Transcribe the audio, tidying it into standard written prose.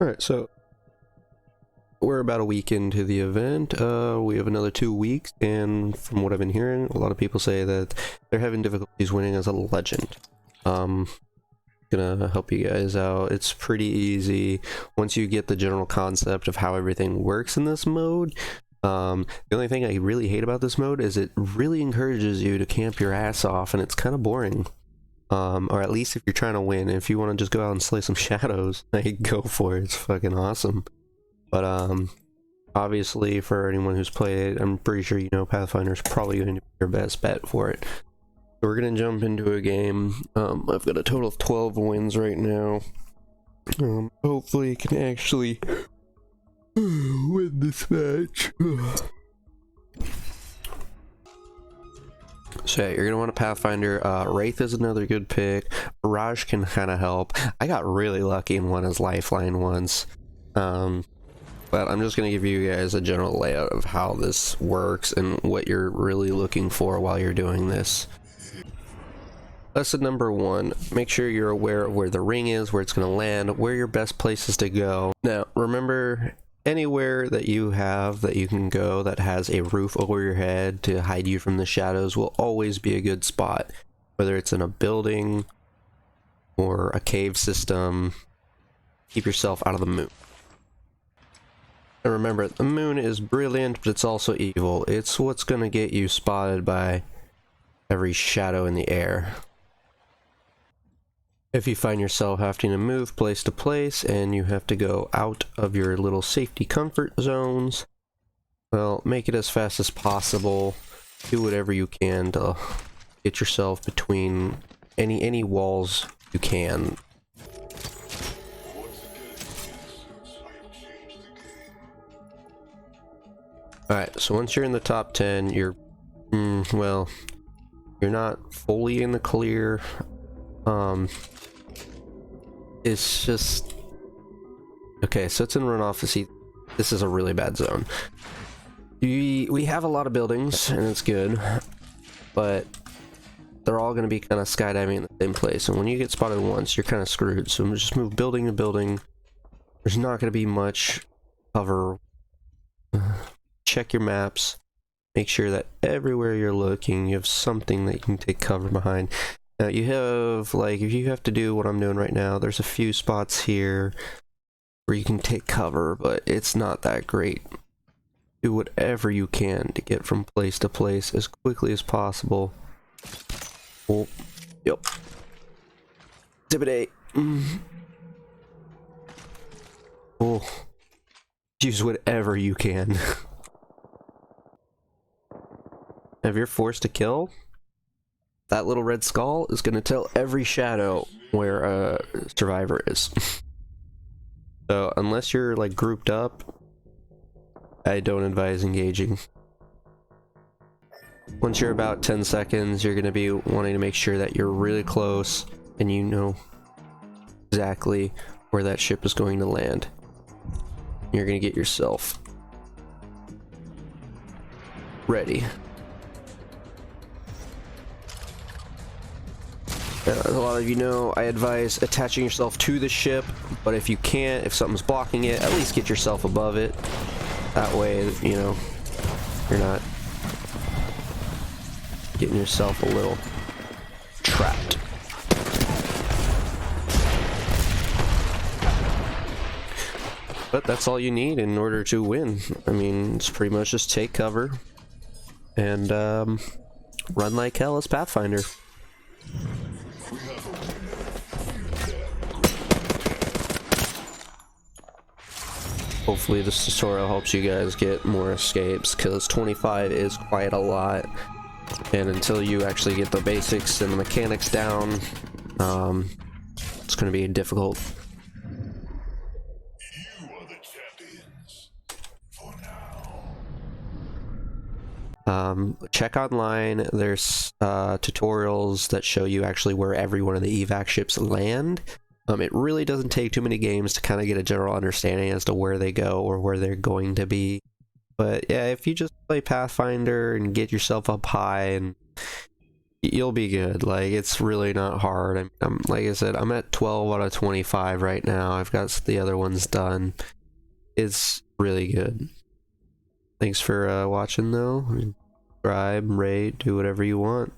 Alright, so we're about a week into the event. We have another 2 weeks, and from what I've been hearing, a lot of people say that they're having difficulties winning as a legend. Gonna help you guys out. It's pretty easy once you get the general concept of how everything works in this mode. The only thing I really hate about this mode is it really encourages you to camp your ass off, and it's kind of boring. Or at least if you're trying to win. If you want to just go out and slay some shadows, like, go for it. It's fucking awesome. But obviously for anyone who's played it, I'm pretty sure you know Pathfinder's probably going to be your best bet for it. So we're gonna jump into a game. I've got a total of 12 wins right now. Hopefully I can actually win this match. So yeah, you're gonna want a Pathfinder. Wraith is another good pick. Mirage can kind of help. I got really lucky and won his Lifeline once. But I'm just gonna give you guys a general layout of how this works and what you're really looking for while you're doing this. Lesson number 1, make sure you're aware of where the ring is, where it's going to land, where your best places to go. Now, remember, anywhere that you have that you can go that has a roof over your head to hide you from the shadows will always be a good spot. Whether it's in a building or a cave system, keep yourself out of the moon. And remember, the moon is brilliant, but it's also evil. It's what's going to get you spotted by every shadow in the air. If you find yourself having to move place to place and you have to go out of your little safety comfort zones, well, make it as fast as possible. Do whatever you can to get yourself between any walls you can. Alright, so once you're in the top 10, you're, well, you're not fully in the clear. It's just... Okay, so it's in runoff. This is a really bad zone. We have a lot of buildings, and it's good, but they're all going to be kind of skydiving in the same place, and when you get spotted once, you're kind of screwed. So just move building to building. There's not going to be much cover. Check your maps. Make sure that everywhere you're looking, you have something that you can take cover behind. Now you have, like, if you have to do what I'm doing right now, there's a few spots here where you can take cover, but it's not that great. Do whatever you can to get from place to place as quickly as possible. Oh, yep. Exhibit A. Oh, use whatever you can. If you're forced to kill, that little red skull is going to tell every shadow where a survivor is. So unless you're like grouped up, I don't advise engaging. Once you're about 10 seconds, you're going to be wanting to make sure that you're really close and you know exactly where that ship is going to land. You're going to get yourself ready. As a lot of you know, I advise attaching yourself to the ship, but if you can't, if something's blocking it, at least get yourself above it. That way, you know, you're not getting yourself a little trapped. But that's all you need in order to win. I mean, it's pretty much just take cover and run like hell as Pathfinder. Hopefully this tutorial helps you guys get more escapes, because 25 is quite a lot, and until you actually get the basics and the mechanics down, it's going to be difficult. You are the champions for now. Check online. There's tutorials that show you actually where every one of the evac ships land. It really doesn't take too many games to kind of get a general understanding as to where they go or where they're going to be. But yeah, if you just play Pathfinder and get yourself up high and You'll be good. Like, it's really not hard. I'm like I said, I'm at 12 out of 25 right now. I've got the other ones done. It's really good. Thanks for watching though. Subscribe, rate, do whatever you want.